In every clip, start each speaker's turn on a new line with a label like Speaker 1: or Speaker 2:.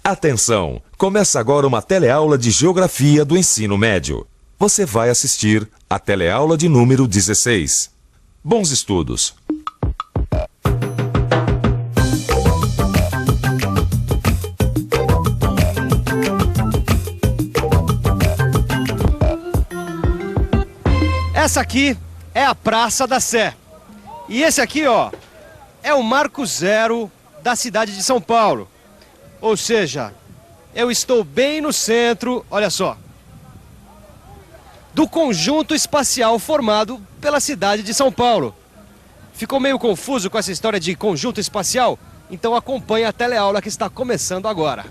Speaker 1: Atenção! Começa agora uma teleaula de Geografia do Ensino Médio. Você vai assistir a teleaula de número 16. Bons estudos!
Speaker 2: Essa aqui é a Praça da Sé. E esse aqui, ó, é o Marco Zero da cidade de São Paulo. Ou seja, eu estou bem no centro, olha só, do conjunto espacial formado pela cidade de São Paulo. Ficou meio confuso com essa história de conjunto espacial? Então acompanhe a teleaula que está começando agora.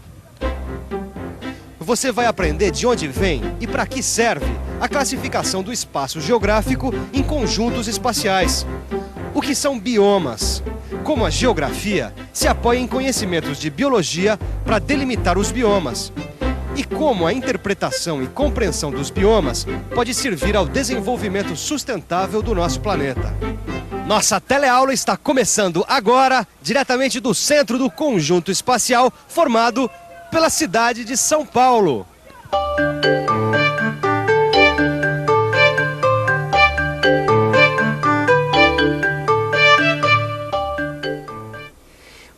Speaker 2: Você vai aprender de onde vem e para que serve a classificação do espaço geográfico em conjuntos espaciais. O que são biomas? Como a geografia se apoia em conhecimentos de biologia para delimitar os biomas. E como a interpretação e compreensão dos biomas pode servir ao desenvolvimento sustentável do nosso planeta. Nossa teleaula está começando agora, diretamente do centro do conjunto espacial formado pela cidade de São Paulo.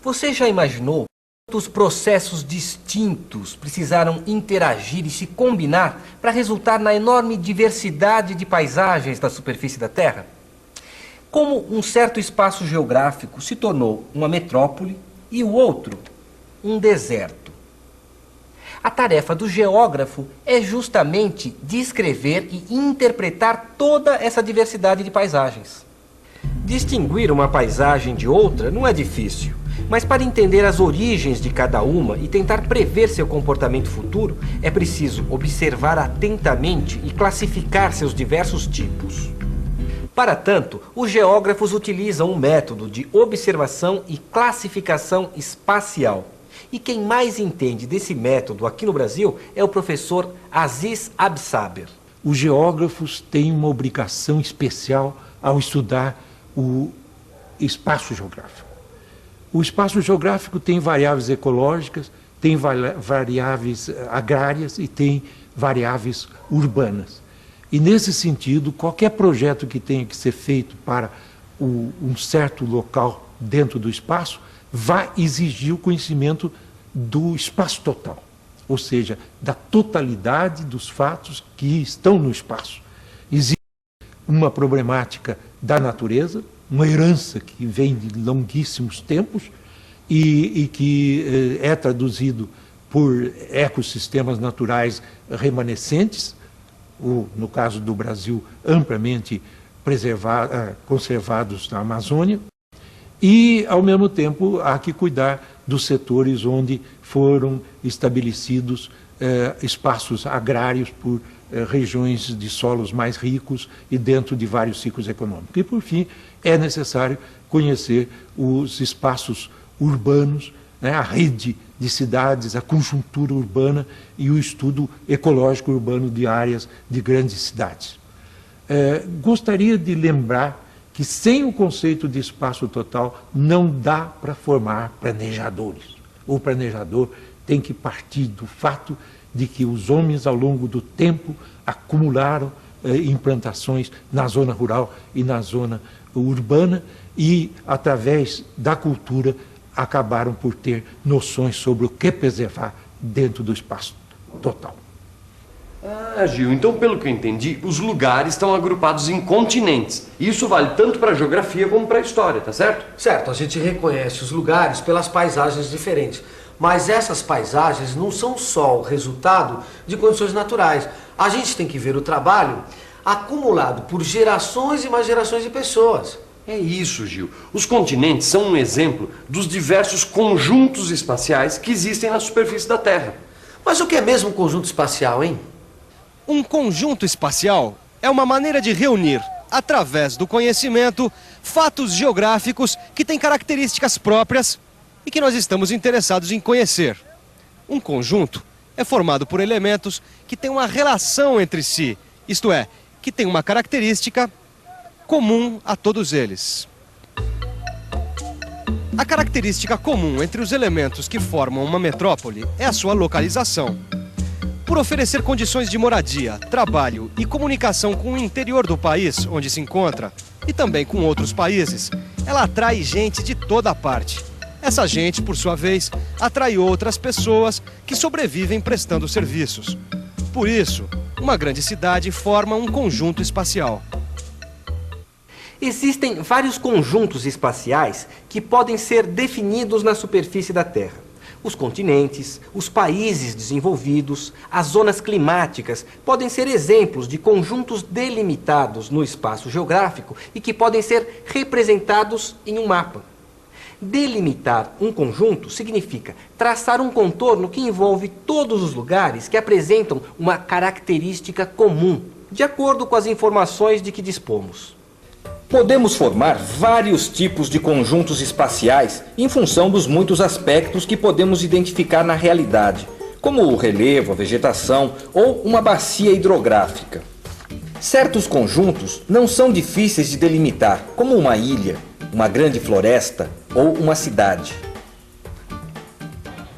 Speaker 3: Você já imaginou quantos processos distintos precisaram interagir e se combinar para resultar na enorme diversidade de paisagens da superfície da Terra? Como um certo espaço geográfico se tornou uma metrópole e o outro um deserto. A tarefa do geógrafo é justamente descrever e interpretar toda essa diversidade de paisagens. Distinguir uma paisagem de outra não é difícil, mas para entender as origens de cada uma e tentar prever seu comportamento futuro, é preciso observar atentamente e classificar seus diversos tipos. Para tanto, os geógrafos utilizam um método de observação e classificação espacial. E quem mais entende desse método aqui no Brasil é o professor Aziz Absaber.
Speaker 4: Os geógrafos têm uma obrigação especial ao estudar o espaço geográfico. O espaço geográfico tem variáveis ecológicas, tem variáveis agrárias e tem variáveis urbanas. E nesse sentido, qualquer projeto que tenha que ser feito para um certo local dentro do espaço vai exigir o conhecimento do espaço total, ou seja, da totalidade dos fatos que estão no espaço. Existe uma problemática da natureza, uma herança que vem de longuíssimos tempos e que é traduzido por ecossistemas naturais remanescentes, ou, no caso do Brasil, amplamente conservados na Amazônia, e, ao mesmo tempo, há que cuidar dos setores onde foram estabelecidos espaços agrários por regiões de solos mais ricos e dentro de vários ciclos econômicos. E, por fim, é necessário conhecer os espaços urbanos, né, a rede de cidades, a conjuntura urbana e o estudo ecológico urbano de áreas de grandes cidades. Gostaria de lembrar que sem o conceito de espaço total não dá para formar planejadores. O planejador tem que partir do fato de que os homens, ao longo do tempo, acumularam implantações na zona rural e na zona urbana e, através da cultura, acabaram por ter noções sobre o que preservar dentro do espaço total.
Speaker 5: Ah, Gil, então pelo que eu entendi, os lugares estão agrupados em continentes. Isso vale tanto para a geografia como para a história, tá certo?
Speaker 6: Certo, a gente reconhece os lugares pelas paisagens diferentes. Mas essas paisagens não são só o resultado de condições naturais. A gente tem que ver o trabalho acumulado por gerações e mais gerações de pessoas.
Speaker 5: É isso, Gil. Os continentes são um exemplo dos diversos conjuntos espaciais que existem na superfície da Terra.
Speaker 6: Mas o que é mesmo um conjunto espacial, hein?
Speaker 2: Um conjunto espacial é uma maneira de reunir, através do conhecimento, fatos geográficos que têm características próprias e que nós estamos interessados em conhecer. Um conjunto é formado por elementos que têm uma relação entre si, isto é, que têm uma característica comum a todos eles. A característica comum entre os elementos que formam uma metrópole é a sua localização. Por oferecer condições de moradia, trabalho e comunicação com o interior do país onde se encontra, e também com outros países, ela atrai gente de toda parte. Essa gente, por sua vez, atrai outras pessoas que sobrevivem prestando serviços. Por isso, uma grande cidade forma um conjunto espacial.
Speaker 3: Existem vários conjuntos espaciais que podem ser definidos na superfície da Terra. Os continentes, os países desenvolvidos, as zonas climáticas podem ser exemplos de conjuntos delimitados no espaço geográfico e que podem ser representados em um mapa. Delimitar um conjunto significa traçar um contorno que envolve todos os lugares que apresentam uma característica comum, de acordo com as informações de que dispomos.
Speaker 7: Podemos formar vários tipos de conjuntos espaciais em função dos muitos aspectos que podemos identificar na realidade, como o relevo, a vegetação ou uma bacia hidrográfica. Certos conjuntos não são difíceis de delimitar, como uma ilha, uma grande floresta ou uma cidade.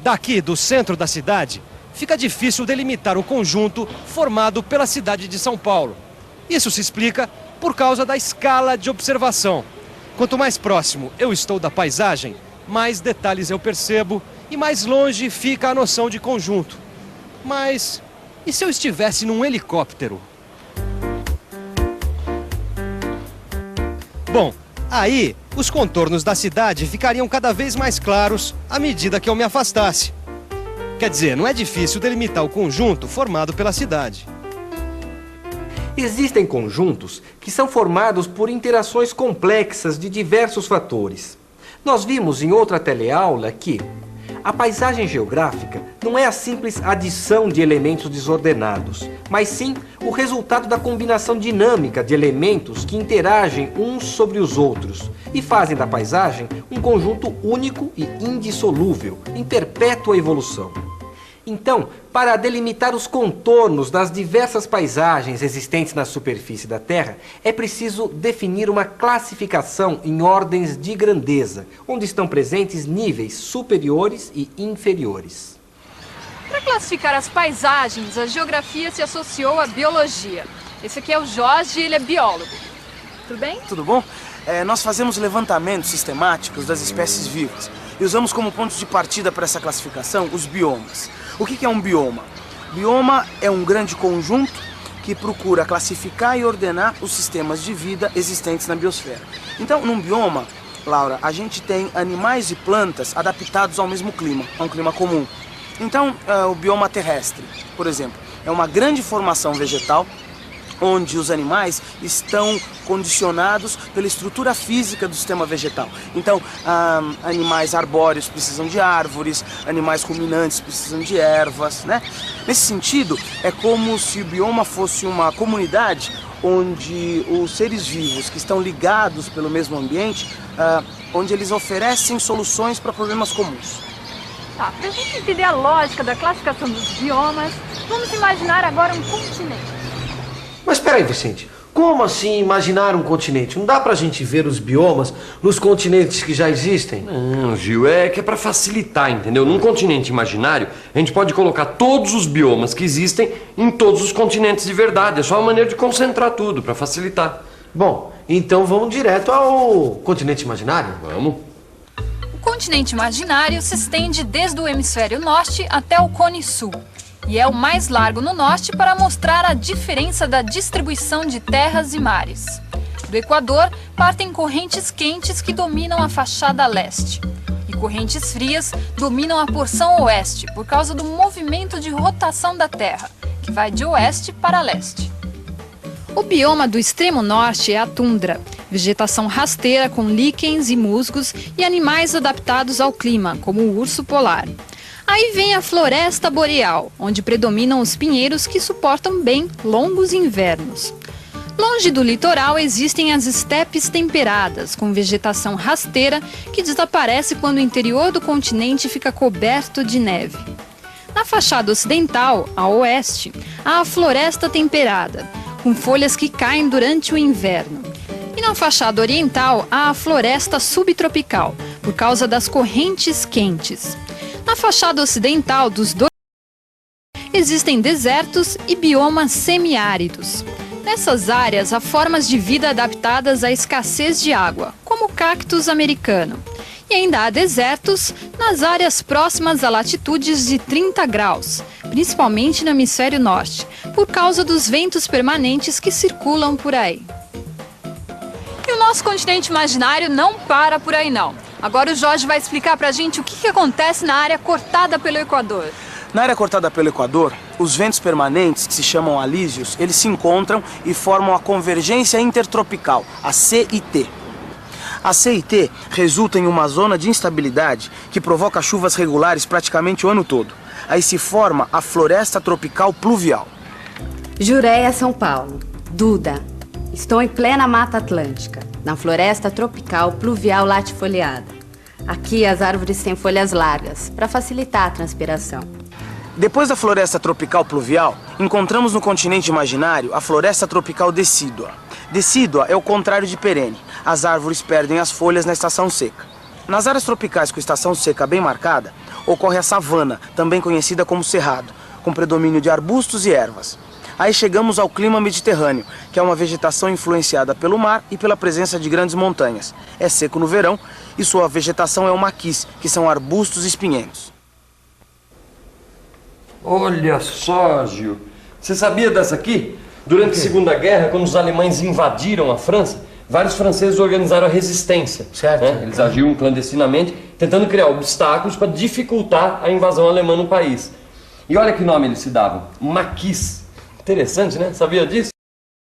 Speaker 2: Daqui, do centro da cidade, fica difícil delimitar o conjunto formado pela cidade de São Paulo. Isso se explica por causa da escala de observação. Quanto mais próximo eu estou da paisagem, mais detalhes eu percebo e mais longe fica a noção de conjunto. Mas e se eu estivesse num helicóptero? Bom, aí os contornos da cidade ficariam cada vez mais claros à medida que eu me afastasse. Quer dizer, não é difícil delimitar o conjunto formado pela cidade.
Speaker 3: Existem conjuntos que são formados por interações complexas de diversos fatores. Nós vimos em outra teleaula que a paisagem geográfica não é a simples adição de elementos desordenados, mas sim o resultado da combinação dinâmica de elementos que interagem uns sobre os outros e fazem da paisagem um conjunto único e indissolúvel, em perpétua evolução. Então, para delimitar os contornos das diversas paisagens existentes na superfície da Terra, é preciso definir uma classificação em ordens de grandeza, onde estão presentes níveis superiores e inferiores.
Speaker 8: Para classificar as paisagens, a geografia se associou à biologia. Esse aqui é o Jorge, ele é biólogo. Tudo bem?
Speaker 9: Tudo bom? Nós fazemos levantamentos sistemáticos das espécies vivas e usamos como pontos de partida para essa classificação os biomas. O que é um bioma? Bioma é um grande conjunto que procura classificar e ordenar os sistemas de vida existentes na biosfera. Então, num bioma, Laura, a gente tem animais e plantas adaptados ao mesmo clima, a um clima comum. Então, o bioma terrestre, por exemplo, é uma grande formação vegetal onde os animais estão condicionados pela estrutura física do sistema vegetal. Então, animais arbóreos precisam de árvores, animais ruminantes precisam de ervas, né? Nesse sentido, é como se o bioma fosse uma comunidade onde os seres vivos que estão ligados pelo mesmo ambiente, onde eles oferecem soluções para problemas comuns.
Speaker 8: Tá, para a gente entender a lógica da classificação dos biomas, vamos imaginar agora um continente.
Speaker 6: Mas espera aí, Vicente. Como assim imaginar um continente? Não dá pra gente ver os biomas nos continentes que já existem?
Speaker 5: Não, Gil, é que é pra facilitar, entendeu? Num continente imaginário, a gente pode colocar todos os biomas que existem em todos os continentes de verdade. É só uma maneira de concentrar tudo, pra facilitar.
Speaker 6: Bom, então vamos direto ao continente imaginário?
Speaker 5: Vamos.
Speaker 8: O continente imaginário se estende desde o hemisfério norte até o cone sul. E é o mais largo no norte para mostrar a diferença da distribuição de terras e mares. Do Equador, partem correntes quentes que dominam a fachada leste. E correntes frias dominam a porção oeste, por causa do movimento de rotação da Terra, que vai de oeste para leste. O bioma do extremo norte é a tundra, vegetação rasteira com líquens e musgos e animais adaptados ao clima, como o urso polar. Aí vem a floresta boreal, onde predominam os pinheiros que suportam bem longos invernos. Longe do litoral existem as estepes temperadas, com vegetação rasteira que desaparece quando o interior do continente fica coberto de neve. Na fachada ocidental, a oeste, há a floresta temperada, com folhas que caem durante o inverno. E na fachada oriental há a floresta subtropical, por causa das correntes quentes. Na fachada ocidental dos dois existem desertos e biomas semiáridos. Nessas áreas há formas de vida adaptadas à escassez de água, como o cactus americano. E ainda há desertos nas áreas próximas a latitudes de 30 graus, principalmente no hemisfério norte, por causa dos ventos permanentes que circulam por aí. E o nosso continente imaginário não para por aí não. Agora o Jorge vai explicar pra gente o que acontece na área cortada pelo Equador.
Speaker 9: Na área cortada pelo Equador, os ventos permanentes, que se chamam alísios, eles se encontram e formam a Convergência Intertropical, a CIT. A CIT resulta em uma zona de instabilidade que provoca chuvas regulares praticamente o ano todo. Aí se forma a Floresta Tropical Pluvial.
Speaker 10: Jureia, São Paulo. Duda. Estou em plena Mata Atlântica, na Floresta Tropical Pluvial Latifoliada. Aqui as árvores têm folhas largas, para facilitar a transpiração.
Speaker 9: Depois da Floresta Tropical Pluvial, encontramos no continente imaginário a Floresta Tropical Decídua. Decídua é o contrário de perene. As árvores perdem as folhas na estação seca. Nas áreas tropicais com estação seca bem marcada, ocorre a savana, também conhecida como cerrado, com predomínio de arbustos e ervas. Aí chegamos ao clima mediterrâneo, que é uma vegetação influenciada pelo mar e pela presença de grandes montanhas. É seco no verão e sua vegetação é o maquis, que são arbustos espinhentos.
Speaker 5: Olha só, Gil. Você sabia dessa aqui? Durante a Segunda Guerra, quando os alemães invadiram a França, vários franceses organizaram a resistência.
Speaker 6: Certo.
Speaker 5: Né? Eles agiam clandestinamente, tentando criar obstáculos para dificultar a invasão alemã no país. E olha que nome eles se davam. Maquis. Interessante, né? Sabia disso?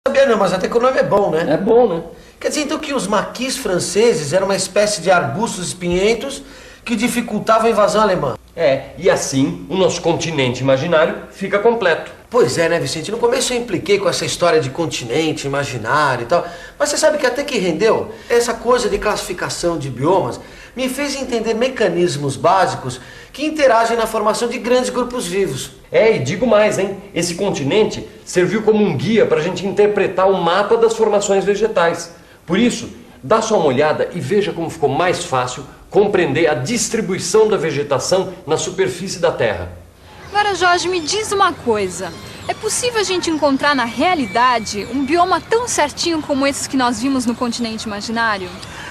Speaker 6: Sabia não, mas até que o nome é bom, né?
Speaker 5: É bom, né?
Speaker 6: Quer dizer então que os maquis franceses eram uma espécie de arbustos espinhentos que dificultavam a invasão alemã.
Speaker 5: É, e assim o nosso continente imaginário fica completo.
Speaker 6: Pois é, né, Vicente? No começo eu impliquei com essa história de continente imaginário e tal, mas você sabe que até que rendeu, essa coisa de classificação de biomas me fez entender mecanismos básicos que interagem na formação de grandes grupos vivos.
Speaker 5: É, e digo mais, hein? Esse continente serviu como um guia para a gente interpretar o mapa das formações vegetais. Por isso, dá só uma olhada e veja como ficou mais fácil compreender a distribuição da vegetação na superfície da Terra.
Speaker 8: Agora, Jorge, me diz uma coisa. É possível a gente encontrar na realidade um bioma tão certinho como esses que nós vimos no continente imaginário?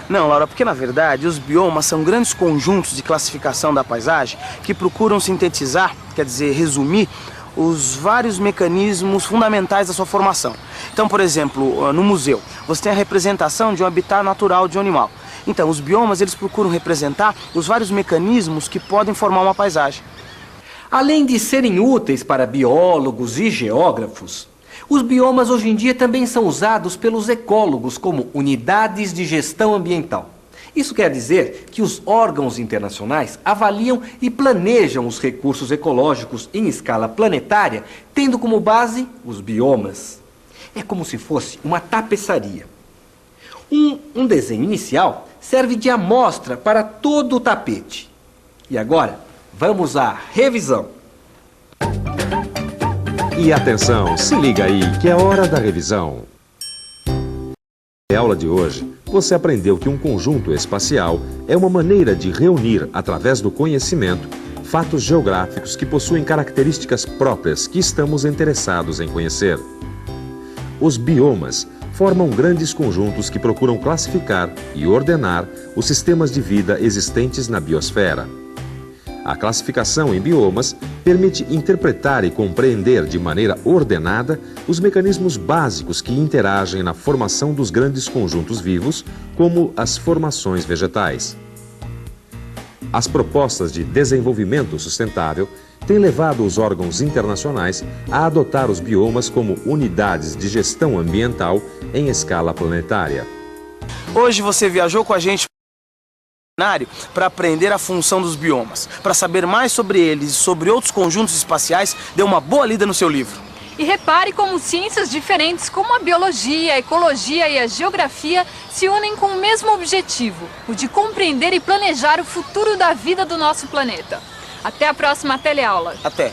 Speaker 9: Não, Laura, porque na verdade os biomas são grandes conjuntos de classificação da paisagem que procuram sintetizar, quer dizer, resumir, os vários mecanismos fundamentais da sua formação. Então, por exemplo, no museu, você tem a representação de um habitat natural de um animal. Então, os biomas, eles procuram representar os vários mecanismos que podem formar uma paisagem.
Speaker 3: Além de serem úteis para biólogos e geógrafos, os biomas hoje em dia também são usados pelos ecólogos como unidades de gestão ambiental. Isso quer dizer que os órgãos internacionais avaliam e planejam os recursos ecológicos em escala planetária, tendo como base os biomas. É como se fosse uma tapeçaria. Um desenho inicial serve de amostra para todo o tapete. E agora, vamos à revisão.
Speaker 1: E atenção, se liga aí que é hora da revisão. Na aula de hoje, você aprendeu que um conjunto espacial é uma maneira de reunir, através do conhecimento, fatos geográficos que possuem características próprias que estamos interessados em conhecer. Os biomas formam grandes conjuntos que procuram classificar e ordenar os sistemas de vida existentes na biosfera. A classificação em biomas permite interpretar e compreender de maneira ordenada os mecanismos básicos que interagem na formação dos grandes conjuntos vivos, como as formações vegetais. As propostas de desenvolvimento sustentável têm levado os órgãos internacionais a adotar os biomas como unidades de gestão ambiental em escala planetária.
Speaker 9: Hoje você viajou com a gente para aprender a função dos biomas. Para saber mais sobre eles e sobre outros conjuntos espaciais, dê uma boa lida no seu livro.
Speaker 8: E repare como ciências diferentes como a biologia, a ecologia e a geografia se unem com o mesmo objetivo, o de compreender e planejar o futuro da vida do nosso planeta. Até a próxima teleaula.
Speaker 9: Até!